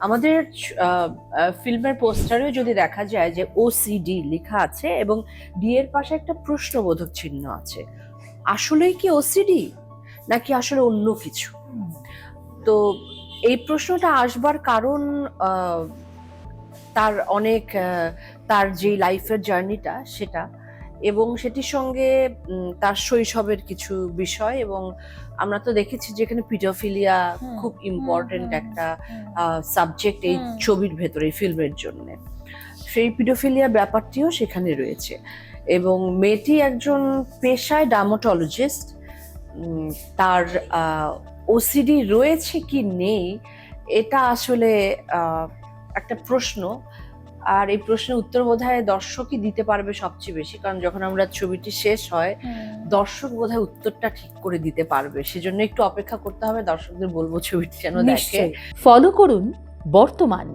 আমাদের ফিল্মের পোস্টারেও যদি দেখা যায় যে ওসিডি লেখা আছে এবং ডি এর পাশে একটা প্রশ্নবোধক চিহ্ন আছে। আসলেই কি ওসিডি নাকি আসলে অন্য কিছু? তো এই প্রশ্নটা আসবার কারণ তার অনেক তার যে লাইফের জার্নিটা সেটা, এবং সেটির সঙ্গে তার শৈশবের কিছু বিষয়, এবং আমরা তো দেখেছি যেখানে পিডোফিলিয়া খুব ইম্পর্টেন্ট একটা সাবজেক্ট এই ছবির ভেতরে, এই ফিল্মের জন্য। সেই পিডোফিলিয়া ব্যাপারটিও সেখানে রয়েছে, এবং মেয়েটি একজন পেশায় ডার্মাটোলজিস্ট। তার ওসিডি রয়েছে কি নেই এটা আসলে একটা প্রশ্ন, আর এই প্রশ্নের উত্তর বোধহয় দর্শকই দিতে পারবে সবচেয়ে বেশি, কারণ যখন আমরা ছবিটি শেষ হয় দর্শক বোধহয় উত্তরটা ঠিক করে দিতে পারবে। সেজন্য একটু অপেক্ষা করতে হবে, দর্শকদের বলবো ছবিটি যেন দেখে। ফলো করুন বর্তমান।